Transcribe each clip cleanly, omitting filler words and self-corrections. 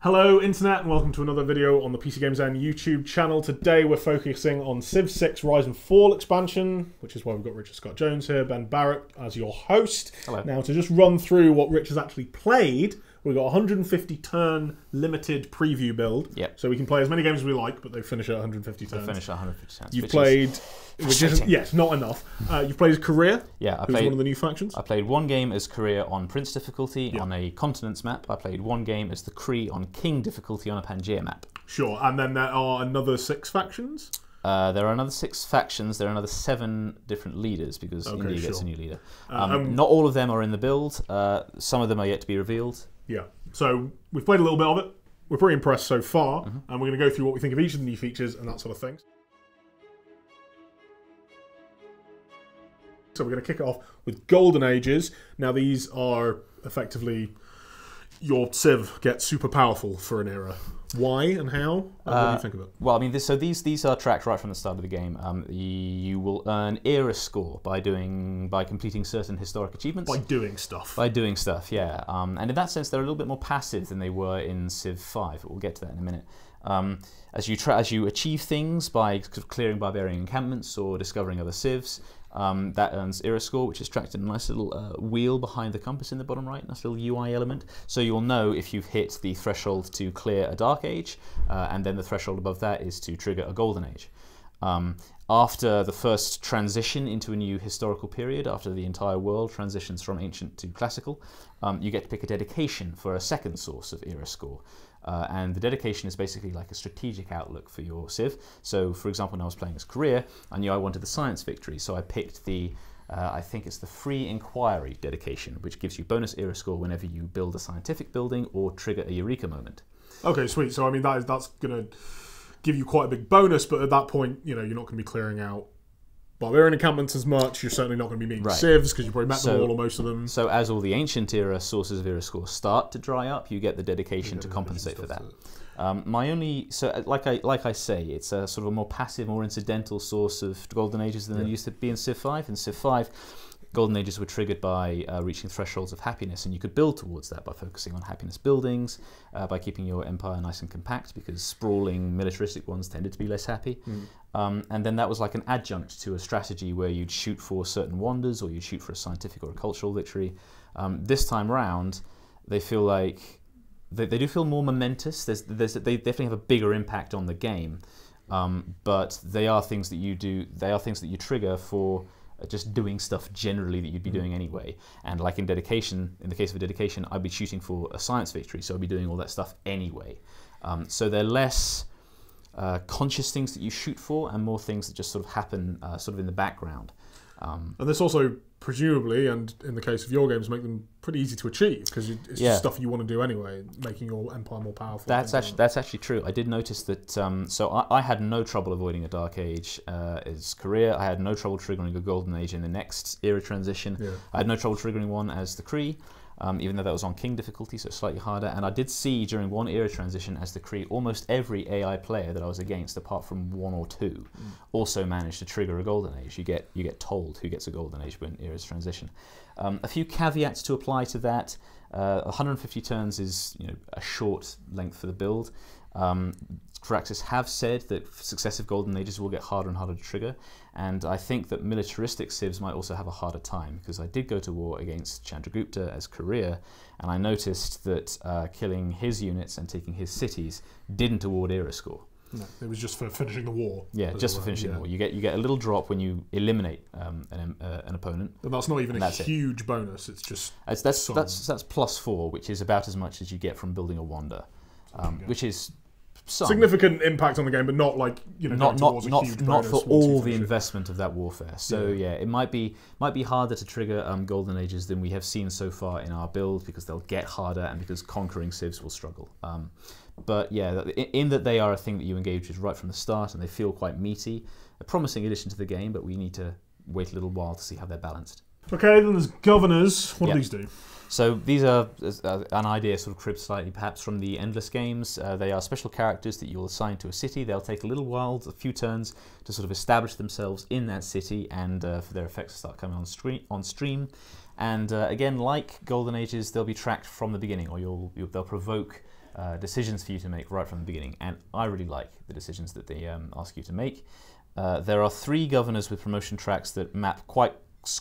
Hello Internet and welcome to another video on the PCGamesN YouTube channel. Today we're focusing on Civ 6 Rise and Fall expansion, which is why we've got Richard Scott Jones here, Ben Barrett as your host. Hello. Now to just run through what Rich has actually played, we've got a 150 turn limited preview build. Yep. So we can play as many games as we like, but they finish at 150 turns. They finish at 150 turns. You've played, which is, yes, not enough. You've played as Career, yeah, who's one of the new factions. I played one game as Career on Prince difficulty on a continents map. I played one game as the Cree on King difficulty on a Pangaea map. Sure, and then there are another 6 factions? There are another 6 factions. There are another 7 different leaders because India gets a new leader. Not all of them are in the build. Some of them are yet to be revealed. Yeah, so we've played a little bit of it. We're pretty impressed so far, and we're going to go through what we think of each of the new features and that sort of thing. So we're going to kick it off with Golden Ages. Now these are effectively your Civ gets super powerful for an era. Why and how? What do you think of it? Well, I mean, these are tracked right from the start of the game. You will earn era score by completing certain historic achievements. By doing stuff. By doing stuff, yeah. And in that sense, they're a little bit more passive than they were in Civ 5. We'll get to that in a minute. As you achieve things by clearing barbarian encampments or discovering other civs, that earns era score, which is tracked in a nice little wheel behind the compass in the bottom right, nice little UI element. So you'll know if you've hit the threshold to clear a Dark Age, and then the threshold above that is to trigger a Golden Age. After the first transition into a new historical period, after the entire world transitions from ancient to classical, you get to pick a dedication for a second source of era score. And the dedication is basically like a strategic outlook for your Civ. So, for example, when I was playing as Career, I knew I wanted the science victory, so I picked the, I think it's the Free Inquiry dedication, which gives you bonus era score whenever you build a scientific building or trigger a Eureka moment. Okay, sweet. So, I mean, that's going to give you quite a big bonus, but at that point, you know, you're not going to be clearing out barbarian encampments as much. You're certainly not going to be meeting civs because you probably met them all or most of them. So as all the ancient era sources of era score start to dry up, you get the dedication to compensate for that. Like I say, it's a sort of a more passive, more incidental source of Golden Ages than there used to be in Civ 5. In Civ 5, Golden Ages were triggered by reaching thresholds of happiness, and you could build towards that by focusing on happiness buildings, by keeping your empire nice and compact, because sprawling militaristic ones tended to be less happy. And then that was like an adjunct to a strategy where you'd shoot for certain wonders, or you'd shoot for a scientific or a cultural victory. This time round, they feel like they do feel more momentous. They definitely have a bigger impact on the game, but they are things that you do. They are things that you trigger for just doing stuff generally that you'd be doing anyway. And like in dedication, in the case of a dedication, I'd be shooting for a science victory, so I'd be doing all that stuff anyway. So they're less conscious things that you shoot for, and more things that just sort of happen sort of in the background. And this also, presumably, and in the case of your games, make them pretty easy to achieve, because it's just stuff you want to do anyway, making your empire more powerful. That's actually true. I did notice that, so I had no trouble avoiding a Dark Age as Career. I had no trouble triggering a Golden Age in the next era transition. I had no trouble triggering one as the Cree, even though that was on King difficulty, so slightly harder. And I did see during one era transition as the Cree, almost every AI player that I was against, apart from 1 or 2, also managed to trigger a Golden Age. You get told who gets a Golden Age when eras transition. A few caveats to apply to that. 150 turns is a short length for the build. Firaxis have said that successive Golden Ages will get harder and harder to trigger, and I think that militaristic civs might also have a harder time, because I did go to war against Chandragupta as Career, and I noticed that killing his units and taking his cities didn't award era score. No, it was just for finishing the war. Yeah, just for finishing the war. You get a little drop when you eliminate an opponent. But that's not even a huge bonus. It's just that's +4, which is about as much as you get from building a wonder, which is significant impact on the game, but not like not for all the investment of that warfare. So yeah, it might be harder to trigger Golden Ages than we have seen so far in our build, because they'll get harder and because conquering civs will struggle. But yeah, in that they are a thing that you engage with right from the start, and they feel quite meaty. A promising addition to the game, but we need to wait a little while to see how they're balanced. Okay, then there's governors. What do these do? So these are an idea sort of cribbed slightly perhaps from the Endless games. They are special characters that you'll assign to a city. They'll take a little while, a few turns, to sort of establish themselves in that city and for their effects to start coming on stream. And again, like Golden Ages, they'll be tracked from the beginning, or they'll provoke decisions for you to make right from the beginning, and I really like the decisions that they ask you to make. There are 3 governors with promotion tracks that map quite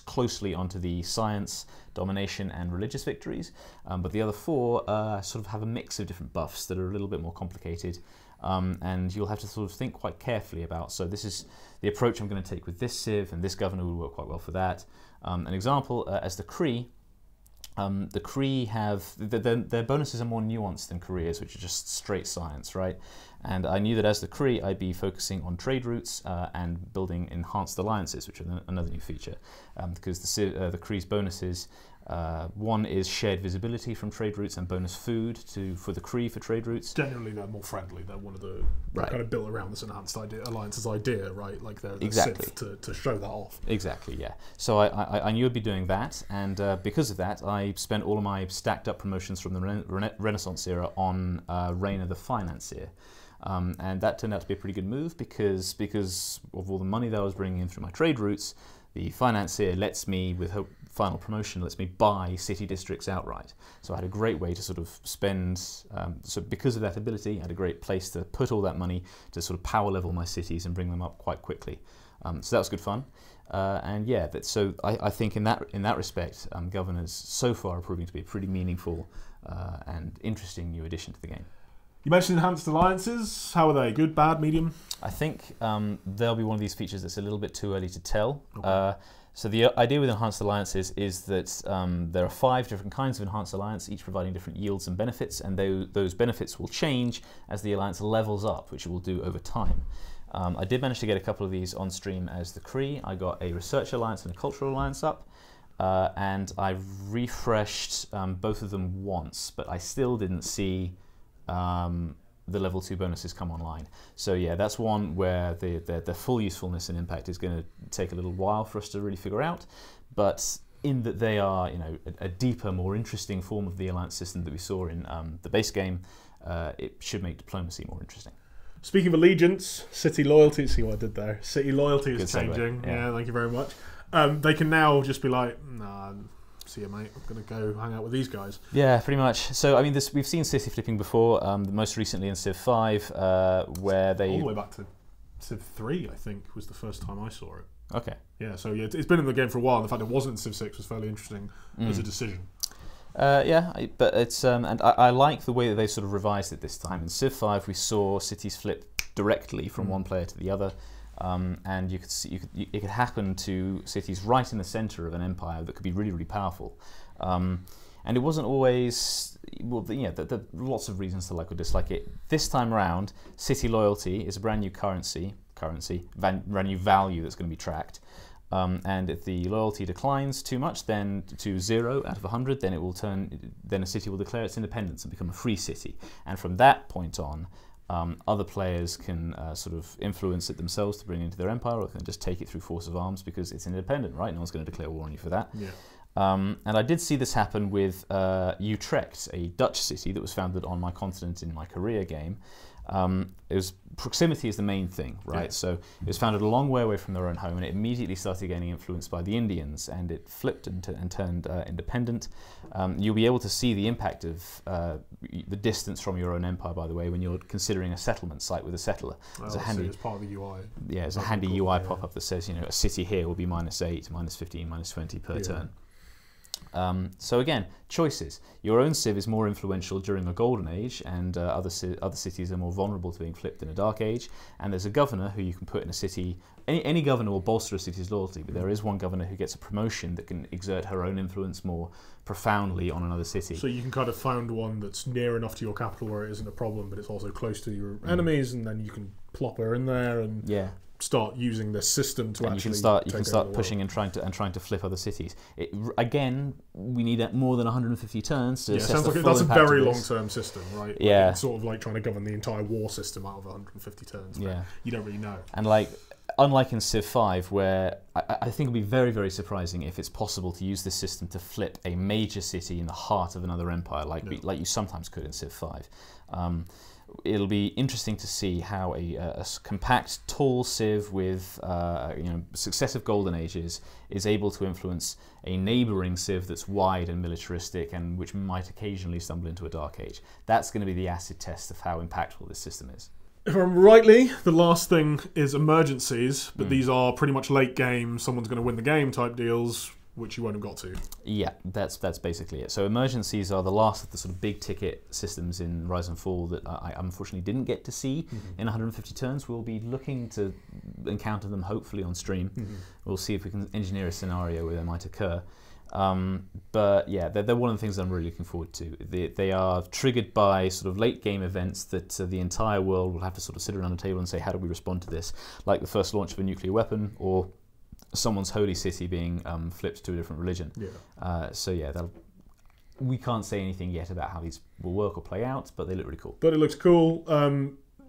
closely onto the science, domination, and religious victories, but the other 4 sort of have a mix of different buffs that are a little bit more complicated, and you'll have to sort of think quite carefully about. So this is the approach I'm going to take with this civ, and this governor will work quite well for that. An example, as the Cree. The Cree have, their bonuses are more nuanced than Korea's, which are just straight science, right? And I knew that as the Cree, I'd be focusing on trade routes and building enhanced alliances, which are another new feature. Because the Cree's bonuses, one is shared visibility from trade routes and bonus food for the Cree for trade routes. Generally, they're more friendly. They're one of the kind of built around this enhanced alliances idea, right? Like they're exactly to show that off. Exactly, yeah. So I knew I'd be doing that, and because of that, I spent all of my stacked up promotions from the Renaissance era on Reign of the Financier. And that turned out to be a pretty good move because of all the money that I was bringing in through my trade routes. The Financier lets me, with her final promotion, lets me buy city districts outright. So I had a great way to sort of spend, so because of that ability, I had a great place to put all that money to sort of power level my cities and bring them up quite quickly. So that was good fun. And yeah, so I think in that respect, governors so far are proving to be a pretty meaningful and interesting new addition to the game. You mentioned enhanced alliances. How are they? Good, bad, medium? I think they'll be one of these features that's a little bit too early to tell. Okay. So the idea with enhanced alliances is that there are 5 different kinds of enhanced alliance, each providing different yields and benefits, and those benefits will change as the alliance levels up, which it will do over time. I did manage to get a couple of these on stream as the Cree. I got a research alliance and a cultural alliance up, and I refreshed both of them once, but I still didn't see the level 2 bonuses come online. So yeah, that's one where the full usefulness and impact is going to take a little while for us to really figure out, but in that they are, you know, a deeper, more interesting form of the alliance system that we saw in the base game, it should make diplomacy more interesting. Speaking of allegiance, city loyalty, see what I did there? City loyalty is changing. Yeah, thank you very much. They can now just be like, nah, see you, mate. I'm going to go hang out with these guys. Yeah, pretty much. So, I mean, we've seen city flipping before, most recently in Civ 5, where they... All the way back to Civ 3, I think, was the first time I saw it. Okay. Yeah, so yeah, it's been in the game for a while, and the fact it wasn't in Civ 6 was fairly interesting as a decision. Yeah, but it's... and I like the way that they sort of revised it this time. In Civ 5, we saw cities flip directly from one player to the other. And you could see, it could happen to cities right in the center of an empire that could be really, really powerful. And it wasn't always, well, there are lots of reasons to like or dislike it. This time around, city loyalty is a brand new brand new value that's going to be tracked. And if the loyalty declines too much, then to 0 out of 100, then then a city will declare its independence and become a free city. And from that point on, other players can sort of influence it themselves to bring it into their empire, or can just take it through force of arms because it's independent, right? No one's going to declare war on you for that. Yeah. And I did see this happen with Utrecht, a Dutch city that was founded on my continent in my Korea game. Proximity is the main thing, right? Yeah. So it was founded a long way away from their own home, and it immediately started getting influenced by the Indians, and it flipped and turned independent. You'll be able to see the impact of the distance from your own empire, by the way, when you're considering a settlement site with a settler. It's handy. It's part of the UI. Yeah, there's a handy UI pop-up that says, you know, a city here will be -8, -15, -20 per turn. So again, choices. Your own civ is more influential during a golden age, and other cities are more vulnerable to being flipped in a dark age. And there's a governor who you can put in a city. Any governor will bolster a city's loyalty, but there is one governor who gets a promotion that can exert her own influence more profoundly on another city. So you can kind of find one that's near enough to your capital where it isn't a problem, but it's also close to your enemies, and then you can plop her in there and start using this system to and you can start pushing and trying to flip other cities. Again, we need more than 150 turns to assess sounds the like full that's a impact very of long this. term system, right? Yeah, it's sort of like trying to govern the entire war system out of 150 turns. Yeah, you don't really know. And like, unlike in Civ 5, where I think it would be very, very surprising if it's possible to use this system to flip a major city in the heart of another empire, like you sometimes could in Civ 5. It'll be interesting to see how a compact, tall Civ with successive golden ages is able to influence a neighbouring Civ that's wide and militaristic and which might occasionally stumble into a dark age. That's going to be the acid test of how impactful this system is. If I'm rightly, the last thing is emergencies, but these are pretty much late game, someone's going to win the game type deals, which you won't have got to. Yeah, that's basically it. So emergencies are the last of the sort of big ticket systems in Rise and Fall that I unfortunately didn't get to see in 150 turns. We'll be looking to encounter them hopefully on stream. We'll see if we can engineer a scenario where they might occur. But yeah, they're one of the things I'm really looking forward to. They are triggered by sort of late game events that the entire world will have to sort of sit around a table and say, how do we respond to this? Like the first launch of a nuclear weapon, or someone's holy city being flipped to a different religion. So yeah, we can't say anything yet about how these will work or play out, but they look really cool. But it looks cool.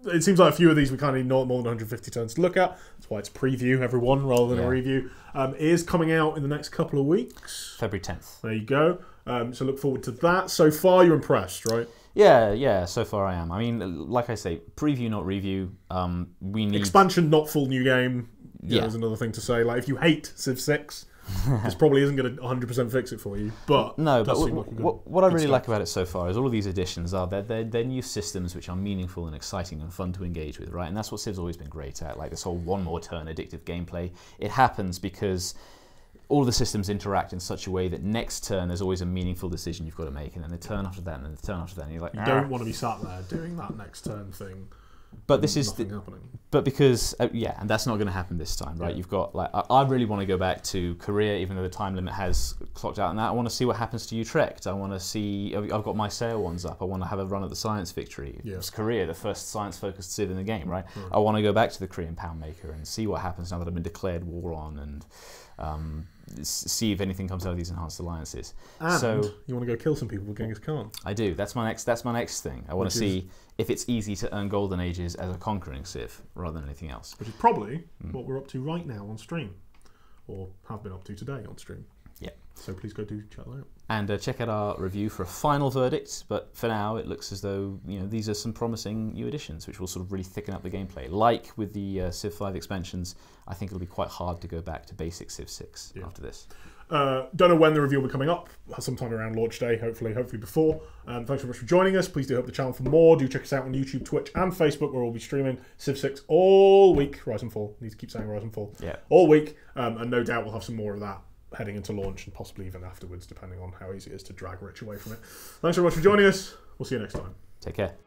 It seems like a few of these we kind of need not more than 150 turns to look at. That's why it's a preview, everyone, rather than a review. It is coming out in the next couple of weeks. February 10th. There you go. So look forward to that. So far, you're impressed, right? Yeah, so far I am. I mean, like I say, preview, not review. We need... Expansion, not full new game. Yeah, there's another thing to say. Like, if you hate Civ 6, this probably isn't going to 100% fix it for you. But no, but what I really like about it so far is all of these additions are they're new systems which are meaningful and exciting and fun to engage with, right? And that's what Civ's always been great at. Like this whole one more turn addictive gameplay. It happens because all the systems interact in such a way that next turn there's always a meaningful decision you've got to make, and then the turn after that, and then the turn after that, and you're like, you don't want to be sat there doing that next turn thing. But this is happening. But because and that's not going to happen this time, right? You've got like I really want to go back to Korea, even though the time limit has clocked out on that. I want to see what happens to Utrecht. I want to see. I've got my sail ones up. I want to have a run at the science victory. It's Korea, the first science-focused Civ in the game, right? I want to go back to the Korean Pound Maker and see what happens now that I've been declared war on, and see if anything comes out of these enhanced alliances. And so you want to go kill some people with Genghis Khan. I do. That's my next thing. I want to see if it's easy to earn golden ages as a conquering Civ rather than anything else. Which is probably what we're up to right now on stream, or have been up to today on stream. Yeah. So please go do check that out. And check out our review for a final verdict. But for now, it looks as though these are some promising new additions, which will sort of really thicken up the gameplay. Like with the Civ 5 expansions, I think it'll be quite hard to go back to basic Civ 6 after this. Don't know when the review will be coming up. Sometime around launch day, hopefully before. Thanks very much for joining us. Please do help the channel for more. Do check us out on YouTube, Twitch, and Facebook, where we'll be streaming Civ 6 all week. Rise and Fall. Need to keep saying Rise and Fall. Yeah. All week, and no doubt we'll have some more of that heading into launch, and possibly even afterwards, depending on how easy it is to drag Rich away from it. Thanks very much for joining us. We'll see you next time. Take care.